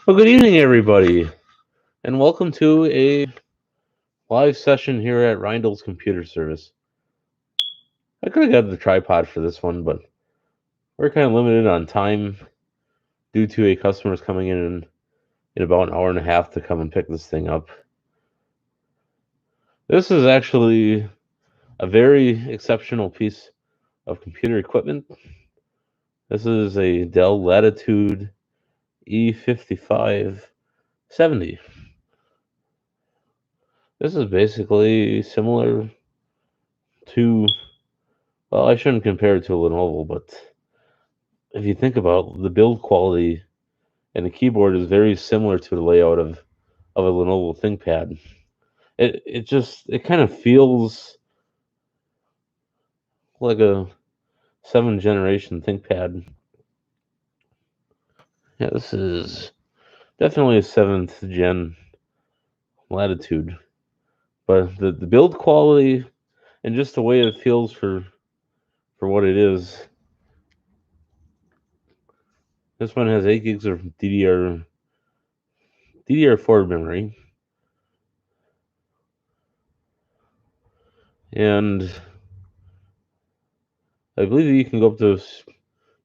Well, good evening, everybody, and welcome to a live session here at Reindel's Computer Service. I could have got the tripod for this one, but we're kind of limited on time due to a customer's coming in about an hour and a half to come and pick this thing up. This is actually a very exceptional piece of computer equipment. This is a Dell Latitude E5570. This is basically similar to, well, I shouldn't compare it to a Lenovo, but if you think about the build quality and the keyboard is very similar to the layout of a Lenovo ThinkPad. It kind of feels like a 7th generation ThinkPad. Yeah, this is definitely a 7th gen Latitude, but the build quality and just the way it feels for what it is. This one has 8 gigs of DDR4 memory, and I believe you can go up to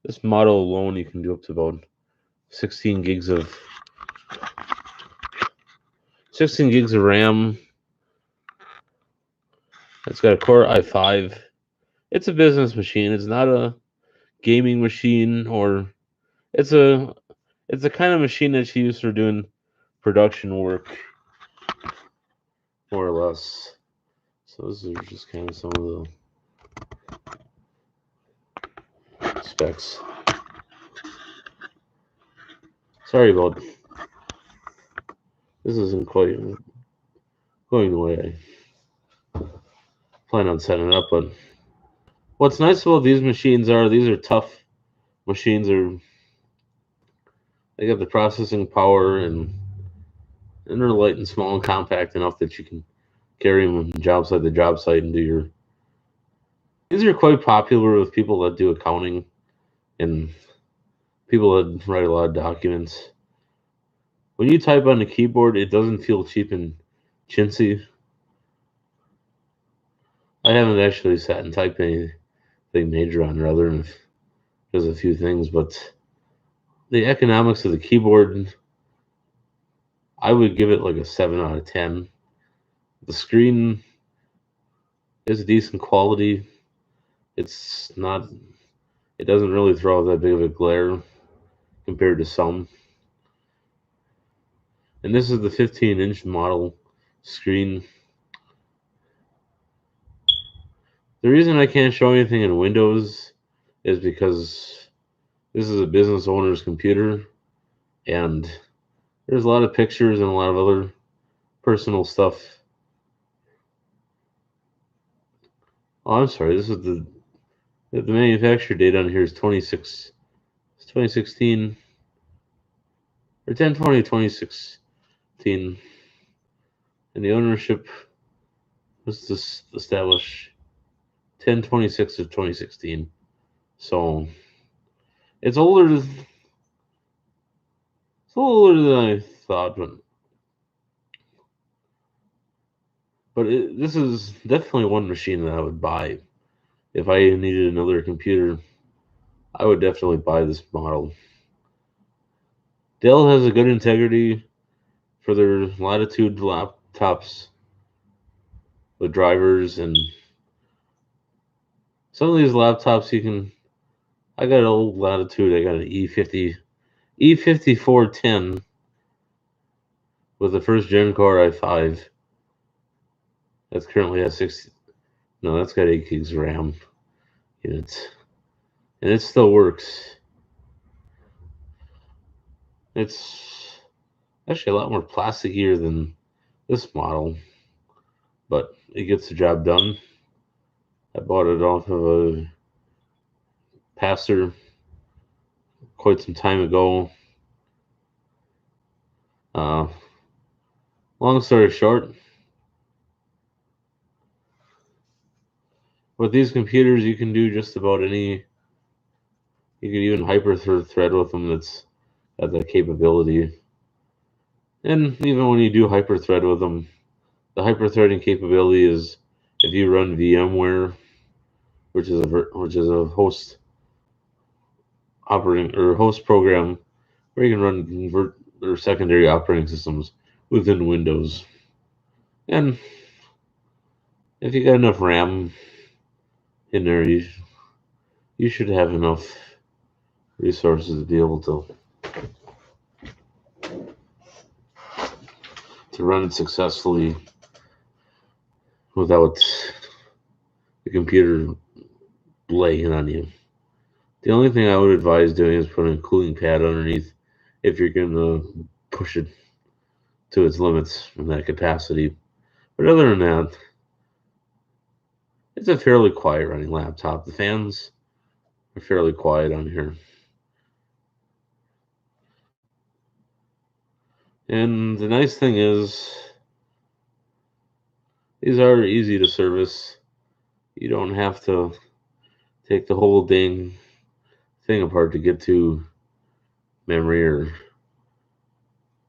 this model alone. You can do up to about 16 gigs of 16 gigs of RAM. It's got a Core i5. It's a business machine. It's not a gaming machine, or it's a it's the kind of machine that you use for doing production work, more or less. So those are just kind of some of the specs. Sorry about this. Isn't quite going the way I plan on setting it up, but what's nice about these machines are these are tough machines. They got the processing power, and they're light and small and compact enough that you can carry them job site to job site and do your. These are quite popular with people that do accounting and people that write a lot of documents. When you type on the keyboard, it doesn't feel cheap and chintzy. I haven't actually sat and typed anything major on it other than just a few things, but the economics of the keyboard, I would give it like a 7 out of 10. The screen is decent quality. It's not, it doesn't really throw out that big of a glare compared to some. And this is the 15-inch model screen. The reason I can't show anything in Windows is because this is a business owner's computer, and there's a lot of pictures and a lot of other personal stuff. Oh, I'm sorry. This is the manufacturer date on here is 2016 or 10/20/2016, and the ownership was established 10/26/2016. So it's older. It's a little older than I thought, but this is definitely one machine that I would buy if I needed another computer. I would definitely buy this model. Dell has a good integrity for their Latitude laptops with drivers, and some of these laptops you can. I got an old Latitude. I got an E5410 with the first gen Core i5. That's currently at 60. No, that's got 8 gigs of RAM in it, and it still works. It's actually a lot more plasticier than this model, but it gets the job done. I bought it off of a pastor quite some time ago. Uh, Long story short, with these computers, you can do just about any. You can even hyper thread with them. That's got that capability. And even when you do hyperthread with them, the hyperthreading capability is if you run VMware, which is a host operating or host program where you can run convert or secondary operating systems within Windows. And if you got enough RAM in there, you should have enough resources to be able to run it successfully without the computer laying on you. The only thing I would advise doing is putting a cooling pad underneath if you're going to push it to its limits in that capacity. But other than that, it's a fairly quiet running laptop. The fans are fairly quiet on here. And the nice thing is, these are easy to service. You don't have to take the whole dang thing apart to get to memory, or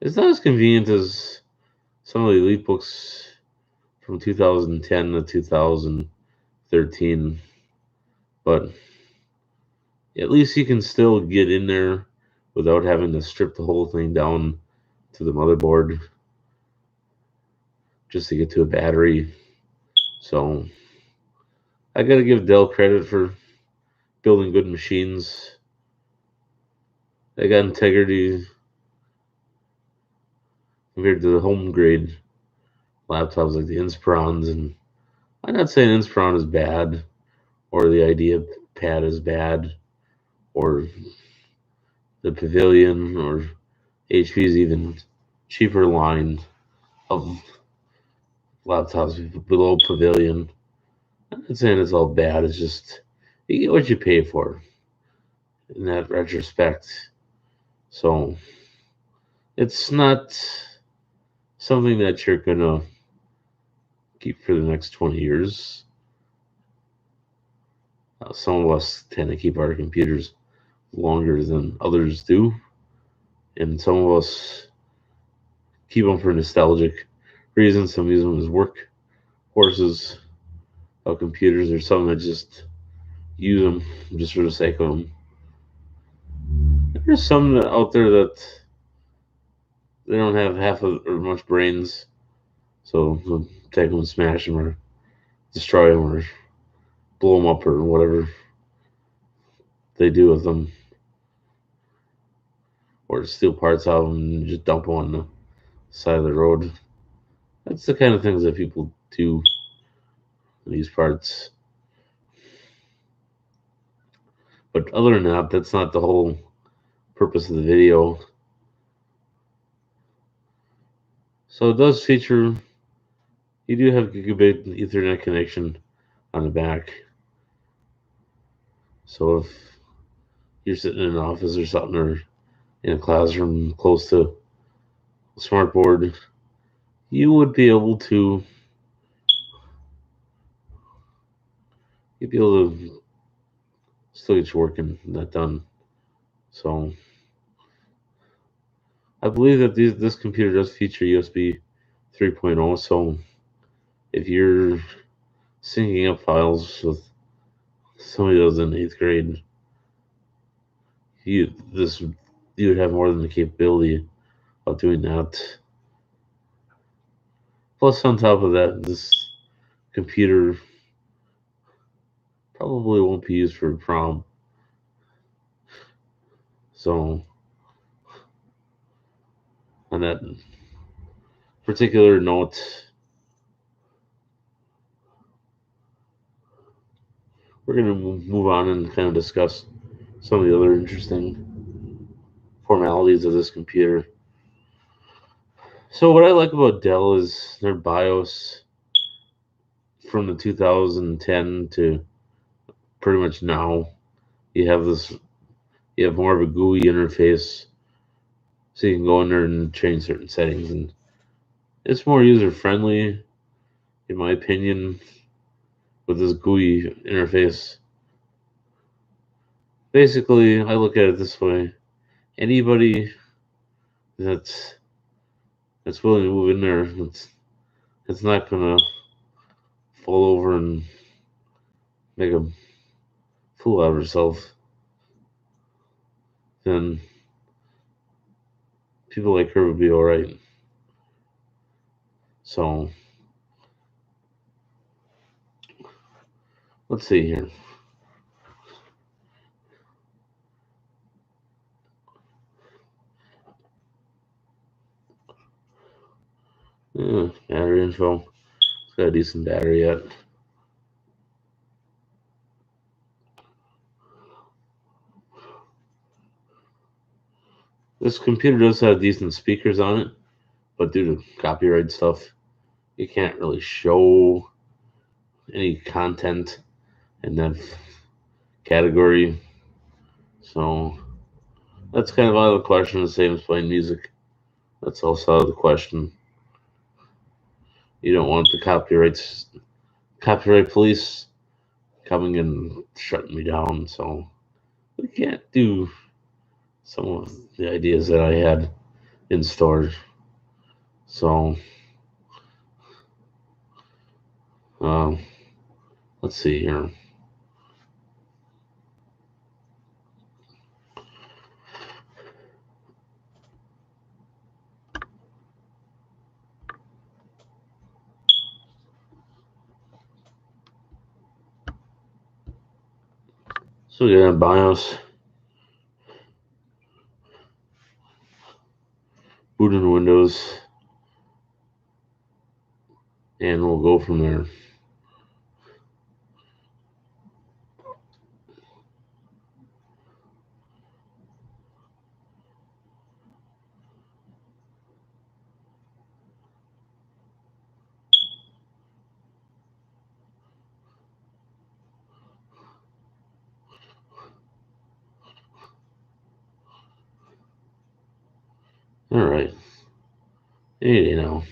it's not as convenient as some of the Elite books from 2010 to 2013, but at least you can still get in there without having to strip the whole thing down to the motherboard just to get to a battery. So I gotta give Dell credit for building good machines. They got integrity compared to the home grade laptops like the Inspirons. And I'm not saying Inspiron is bad or the Idea Pad is bad or the Pavilion or HP's even cheaper line of laptops below Pavilion. I'm not saying it's all bad. It's just you get what you pay for in that retrospect. So it's not something that you're gonna keep for the next 20 years. Some of us tend to keep our computers longer than others do, and some of us keep them for nostalgic reasons. Some use them as work horses of computers, or some that just use them just for the sake of them. There's some out there that they don't have half of or much brains, so they'll take them and smash them or destroy them or blow them up or whatever they do with them, or steal parts out of them and just dump them on the side of the road. That's the kind of things that people do in these parts. But other than that, that's not the whole purpose of the video. So it does feature, you do have gigabit Ethernet connection on the back. So if you're sitting in an office or something, or in a classroom close to a smart board, you would be able to you'd be able to still get your work and that done. So I believe that this computer does feature USB 3.0. So if you're syncing up files with somebody that was in 8th grade, you would have more than the capability of doing that. Plus, on top of that, this computer probably won't be used for prom. So on that particular note, we're going to move on and kind of discuss some of the other interesting formalities of this computer. So what I like about Dell is their BIOS from the 2010 to pretty much now. You have you have more of a GUI interface, so you can go in there and change certain settings, and it's more user friendly, in my opinion, with this GUI interface. Basically, I look at it this way: anybody that's it's willing to move in there, it's not gonna fall over and make a fool out of herself, then people like her would be all right. So let's see here. Battery info. It's got a decent battery yet. This computer does have decent speakers on it, but due to copyright stuff, you can't really show any content in that category. So that's kind of out of the question, the same as playing music. That's also out of the question. You don't want the copyright police coming and shutting me down, so we can't do some of the ideas that I had in store. So let's see here. So we got BIOS, boot into Windows, and we'll go from there. All right. Hey, now.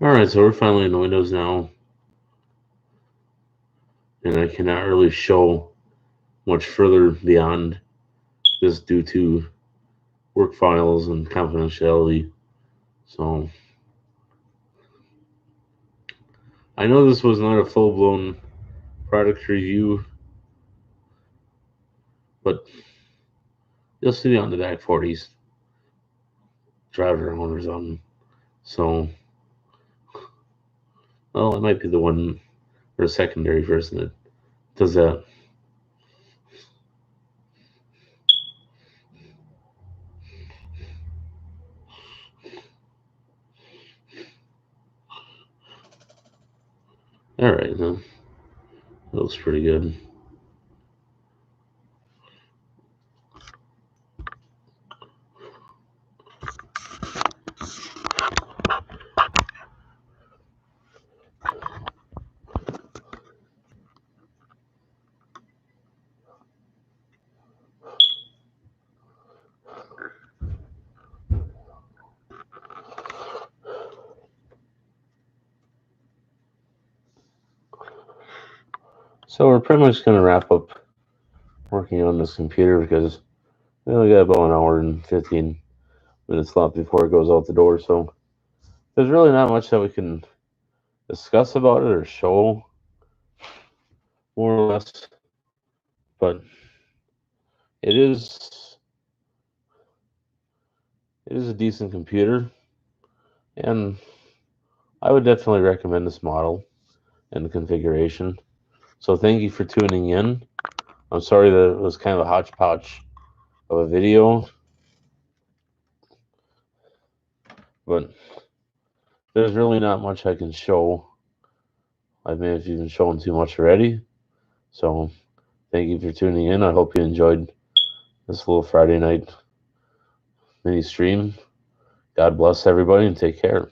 All right, so we're finally in the Windows now, and I cannot really show much further beyond this due to work files and confidentiality. So I know this was not a full-blown product review, but you'll see on the back 40s driver owners on. So, well, it might be the one or secondary person that does that. All right, that looks pretty good. So we're pretty much going to wrap up working on this computer because we only got about an hour and 15 minutes left before it goes out the door. So there's really not much that we can discuss about it or show, more or less. But it is a decent computer, and I would definitely recommend this model and the configuration. So thank you for tuning in. I'm sorry that it was kind of a hodgepodge of a video, but there's really not much I can show. I may have even shown too much already. So Thank you for tuning in. I hope you enjoyed this little Friday night mini stream. God bless everybody and take care.